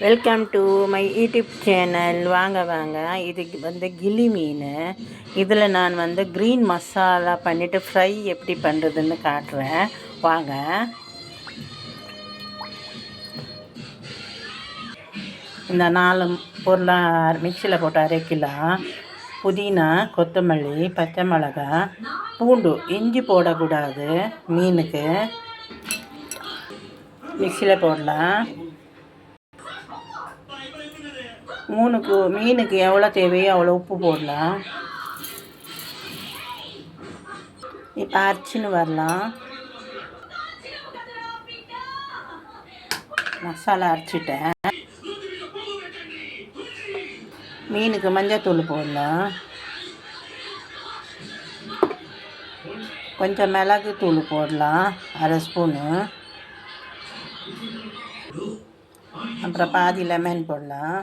Welcome to my YouTube channel. வாங்க வாங்க. இதுக்கு கிளி மீன். இதில் நான் க்ரீன் மசாலா பண்ணிவிட்டு ஃப்ரை எப்படி பண்ணுறதுன்னு காட்டுறேன். வாங்க. இந்த 4 பொருளாக மிக்சியில் போட்டு அரைக்கலாம். புதினா, கொத்தமல்லி, பச்சை மிளகாய், பூண்டு. இஞ்சி போடக்கூடாது மீனுக்கு. மிக்சியில் போடலாம். மீனுக்கு எவ்வளோ தேவையோ அவ்வளோ உப்பு போடலாம். இப்போ அரைச்சின்னு வரலாம். மசாலா அரைச்சிட்டேன். மீனுக்கு மஞ்சத்தூள் போடலாம். கொஞ்சம் மிளகு தூள் போடலாம், 1/2 ஸ்பூனு. அப்புறம் பாதி லெமன் போடலாம்.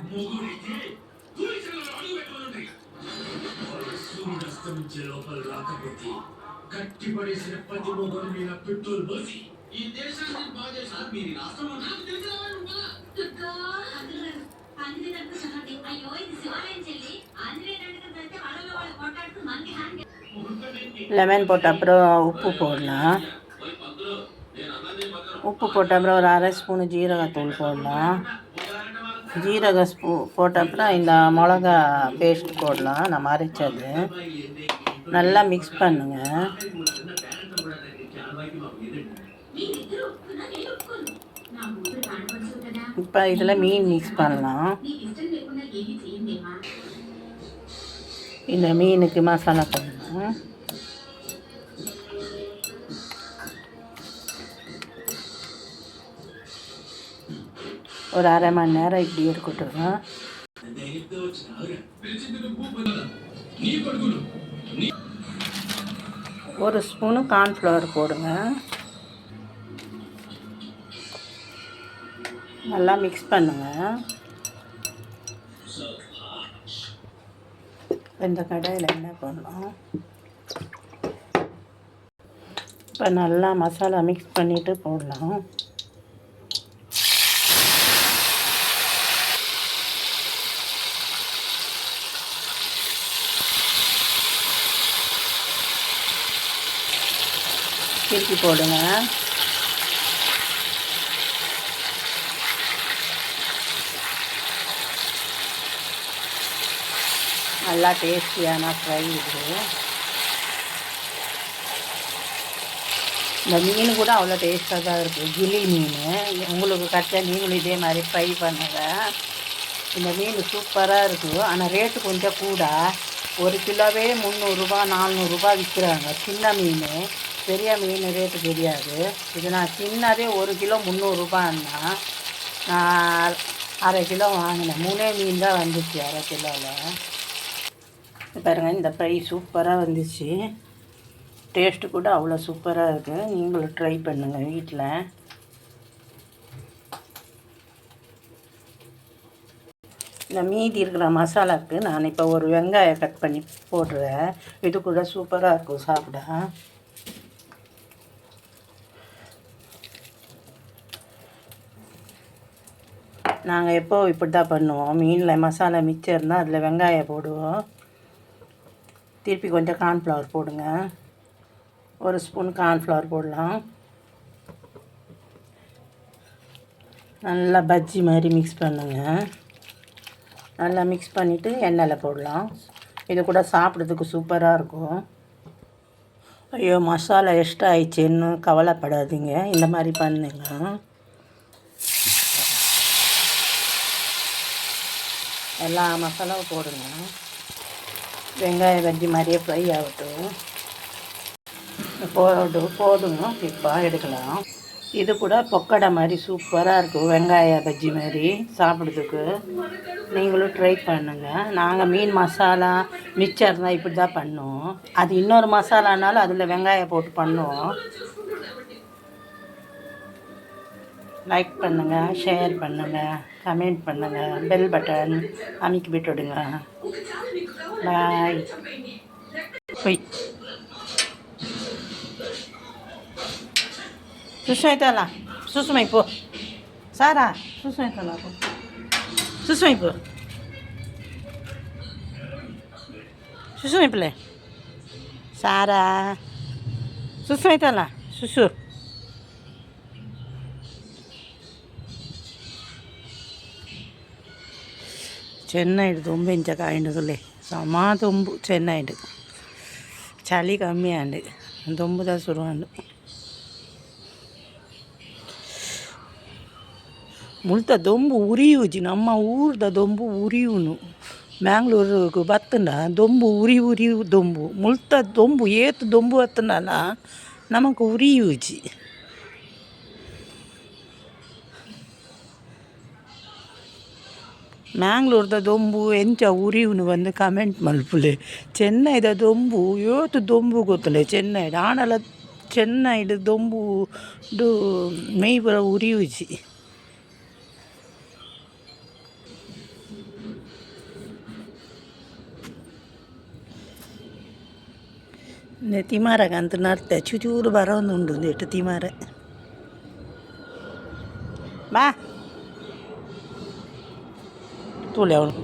லெமன் போட்ட அப்புறம் உப்பு போடலாம். உப்பு போட்ட அப்புறம் ஒரு 1/2 ஸ்பூனு ஜீரகத்தூள் போடலாம். போட்ட அப்புறம் இந்த மிளகா பேஸ்ட் போடலாம், நம்ம அரைச்சது. நல்லா மிக்ஸ் பண்ணுங்க. இப்போ இதில் மீன் மிக்ஸ் பண்ணலாம். இந்த மீனுக்கு மசாலா பண்ணலாம். ஒரு 1/2 மணி நேரம் இப்படி இருக்கட்டும். ஒரு ஸ்பூனு கார்ன்ஃப்ளவர் போடுங்க. நல்லா மிக்ஸ் பண்ணுங்க. இந்த கடாயில் என்ன பண்ணலாம். இப்போ நல்லா மசாலா மிக்ஸ் பண்ணிவிட்டு போடலாம். திருப்பி போடுங்க. நல்லா டேஸ்டியான ஃப்ரை இது. இந்த மீன் கூட அவ்வளோ டேஸ்ட்டாக தான் இருக்குது. கிளி மீன் உங்களுக்கு கரெக்டாக நீங்களும் இதே மாதிரி ஃப்ரை பண்ணுங்க. இந்த மீன் சூப்பராக இருக்குது. ஆனால் ரேட்டு கொஞ்சம் கூட. 1 கிலோவே 300 400 விற்கிறாங்க. சின்ன மீன். பெரிய மீன் ரேட்டு தெரியாது. இது நான் சின்னதே 1 கிலோ 300 நான் 1/2 கிலோ வாங்கினேன். 3 மீன் தான் வந்துச்சு 1/2 கிலோவில். பாருங்கள், இந்த ஃப்ரை சூப்பராக வந்துச்சு. டேஸ்ட்டு கூட அவ்வளோ சூப்பராக இருக்குது. நீங்களும் ட்ரை பண்ணுங்கள் வீட்டில். இந்த மீதி இருக்கிற மசாலாவுக்கு நான் இப்போ ஒரு வெங்காயம் கட் பண்ணி போடுறேன். இது கூட சூப்பராக இருக்கும் சாப்பிட. நாங்கள் எப்போது இப்படி தான் பண்ணுவோம். மீனில் மசாலா மிச்சம் இருந்தால் அதில் வெங்காயம் போடுவோம். திருப்பி கொஞ்சம் கார்ன்ஃப்ளவர் போடுங்க. 1 ஸ்பூன் கார்ன்ஃப்ளவர் போடலாம். நல்லா பஜ்ஜி மாதிரி மிக்ஸ் பண்ணுங்கள். நல்லா மிக்ஸ் பண்ணிவிட்டு எண்ணெயில் போடலாம். இது கூட சாப்பிட்றதுக்கு சூப்பராக இருக்கும். ஐயோ, மசாலா எக்ஸ்ட்ரா ஆயிடுச்சுன்னு கவலைப்படாதீங்க. இந்த மாதிரி பண்ணுங்க. எல்லா மசாலாவும் போடுங்க. வெங்காய பஜ்ஜி மாதிரியே ஃப்ரை ஆகட்டும். போதுங்க. இப்போ எடுக்கலாம். இது கூட பொக்கடை மாதிரி சூப்பராக இருக்கும். வெங்காய பஜ்ஜி மாதிரி சாப்பிட்றதுக்கு. நீங்களும் ட்ரை பண்ணுங்கள். நாங்கள் மீன் மசாலா மிச்சம் இருந்தால் இப்படி தான் பண்ணுவோம். அது இன்னொரு மசாலானாலும் அதில் வெங்காயம் போட்டு பண்ணுவோம். லைக் பண்ணுங்கள், ஷேர் பண்ணுங்கள், கமெண்ட் பண்ணுங்கள், பெல் பட்டன் அமைக்கி விட்டுடுங்க. பாய். சுஷ்மா இதெல்லாம் சுஷ்மா இப்போ சாரா சுஷ்மா இதெல்லாம் ಸುಸ್ಮೈಪು ಸುಸ್ಮೈಪಲೆ ಸಾರಾ ಸುಸ್ಮೈತಲ್ಲ ಸುಸು ചെന്നായിട്ട് തുമ്പിഞ്ച കായണ്ടുകളേ സമാ തുമ്പു ചെന്നായിട്ട് ചളി കമ്മിയാണ്ട് തുമ്പുതാ സുറുവാണ്ട് ಮುಳ್ತ ದೊಂಬು ಉರಿಯೂಜಿ ನಮ್ಮ ಊರ್ದ ದೊಂಬು ಉರಿಯುನು ಮ್ಯಾಂಗ್ಳೂರು ಬತ್ತಂಡ ದೊಂಬು ಉರಿ ದೊಂಬು ಮುಳ್ತ ದೊಂಬು ಏತು ದೊಂಬು ಬತ್ತಂಡಲ್ಲ ನಮಕ್ ಉರಿಯೂಜಿ ಮ್ಯಾಂಗ್ಳೂರ್ದ ದೊಂಬು ಎಂಚ ಉರಿಯುನು ಬಂದು ಕಮೆಂಟ್ ಮಲ್ಪುಲೆ ಚೆನ್ನೈದ ದೊಂಬು ಏತು ದೊಂಬು ಗೊತ್ತಲೆ ಚೆನ್ನೈಡ್ ಆಣಲ ಚೆನ್ನೈಡ್ ದೊಂಬು ಮೇಯ್ ಪೂರ ಉರಿಯೂಜಿ ತಿಮಾರಗಂತ ನರ್ತೆ ಚೂಚೂರು ಬರೋಂದುಂಡು ಎಷ್ಟು ತಿಮಾರ ಬಾ ತೂಲೆ ಅವಳು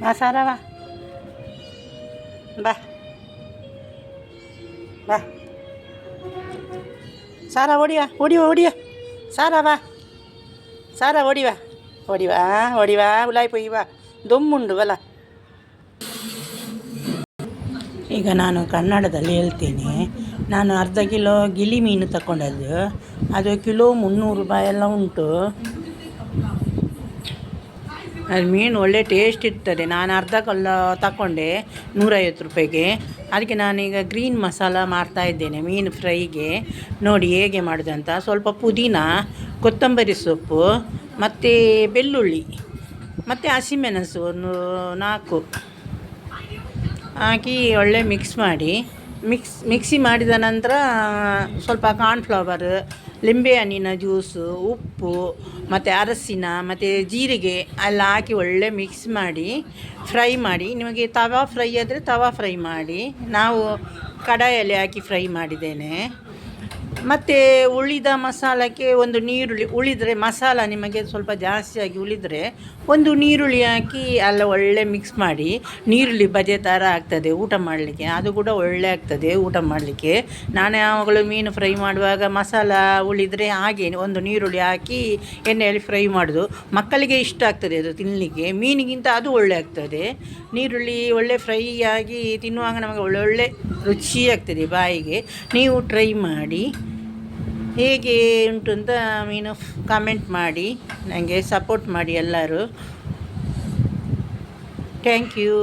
ಬಾ ಸಾರ ಬಾ ಬಾ ಬಾ ಸಾರ ಓಡಿವಾ ಓಡಿವಾ ಓಡಿವಾ ಸಾರಾ ಬಾ ಸಾರಾ ಓಡಿವಾ ಓಡಿವಾ ಓಡಿವಾ ಉಲಾಯ್ ಪೊಯ್ಯವಾ ದೊಮ್ಮುಂಡು ಬಲ ಈಗ ನಾನು ಕನ್ನಡದಲ್ಲಿ ಹೇಳ್ತೀನಿ. ನಾನು ಅರ್ಧ ಕಿಲೋ ಗಿಳಿ ಮೀನು ತಗೊಂಡದ್ದು, ಅದು ಕಿಲೋ 300 ರೂಪಾಯಿ ಎಲ್ಲ ಉಂಟು. ಅದು ಮೀನು ಒಳ್ಳೆ ಟೇಸ್ಟ್ ಇರ್ತದೆ. ನಾನು ಅರ್ಧ ಕಿಲೋ ತಗೊಂಡೆ 150 ರೂಪಾಯಿಗೆ. ಅದಕ್ಕೆ ನಾನೀಗ ಗ್ರೀನ್ ಮಸಾಲ ಮಾಡ್ತಾಯಿದ್ದೇನೆ ಮೀನು ಫ್ರೈಗೆ. ನೋಡಿ ಹೇಗೆ ಮಾಡೋದಂತ. ಸ್ವಲ್ಪ ಪುದೀನ, ಕೊತ್ತಂಬರಿ ಸೊಪ್ಪು ಮತ್ತು ಬೆಳ್ಳುಳ್ಳಿ ಮತ್ತು ಹಸಿಮೆಣಸು ಒಂದು 4 ಹಾಕಿ ಒಳ್ಳೆ ಮಿಕ್ಸ್ ಮಾಡಿ ಮಿಕ್ಸಿ ಮಾಡಿದ ನಂತರ ಸ್ವಲ್ಪ ಕಾರ್ನ್ಫ್ಲವರ್, ಲಿಂಬೆ ಹಣ್ಣಿನ ಜ್ಯೂಸು, ಉಪ್ಪು ಮತ್ತು ಅರಸಿನ ಮತ್ತು ಜೀರಿಗೆ ಎಲ್ಲ ಹಾಕಿ ಒಳ್ಳೆ ಮಿಕ್ಸ್ ಮಾಡಿ ಫ್ರೈ ಮಾಡಿ. ನಿಮಗೆ ತವಾ ಫ್ರೈ ಆದರೆ ತವಾ ಫ್ರೈ ಮಾಡಿ. ನಾವು ಕಡಾಯಲ್ಲಿ ಹಾಕಿ ಫ್ರೈ ಮಾಡಿದ್ದೇನೆ. ಮತ್ತು ಉಳಿದ ಮಸಾಲಕ್ಕೆ ಒಂದು ನೀರುಳ್ಳಿ ಉಳಿದರೆ, ಮಸಾಲ ನಿಮಗೆ ಸ್ವಲ್ಪ ಜಾಸ್ತಿಯಾಗಿ ಉಳಿದರೆ ಒಂದು ನೀರುಳ್ಳಿ ಹಾಕಿ ಎಲ್ಲ ಒಳ್ಳೆ ಮಿಕ್ಸ್ ಮಾಡಿ. ನೀರುಳ್ಳಿ ಬಜೆ ಥರ ಆಗ್ತದೆ ಊಟ ಮಾಡಲಿಕ್ಕೆ, ಅದು ಕೂಡ ಒಳ್ಳೆ ಆಗ್ತದೆ ಊಟ ಮಾಡಲಿಕ್ಕೆ. ನಾನು ಯಾವಾಗಲೂ ಮೀನು ಫ್ರೈ ಮಾಡುವಾಗ ಮಸಾಲ ಉಳಿದರೆ ಹಾಗೆ ಒಂದು ನೀರುಳ್ಳಿ ಹಾಕಿ ಎಣ್ಣೆಯಲ್ಲಿ ಫ್ರೈ ಮಾಡೋದು. ಮಕ್ಕಳಿಗೆ ಇಷ್ಟ ಆಗ್ತದೆ ಅದು ತಿನ್ನಲಿಕ್ಕೆ, ಮೀನಿಗಿಂತ ಅದು ಒಳ್ಳೆ ಆಗ್ತದೆ. ನೀರುಳ್ಳಿ ಒಳ್ಳೆ ಫ್ರೈ ಆಗಿ ತಿನ್ನುವಾಗ ನಮಗೆ ಒಳ್ಳೊಳ್ಳೆ ರುಚಿ ಆಗ್ತದೆ ಬಾಯಿಗೆ. ನೀವು ಟ್ರೈ ಮಾಡಿ, ಹೇಗೆ ಉಂಟು ಅಂತ ಮೀನು ಕಮೆಂಟ್ ಮಾಡಿ, ನನಗೆ ಸಪೋರ್ಟ್ ಮಾಡಿ ಎಲ್ಲರೂ. Thank you.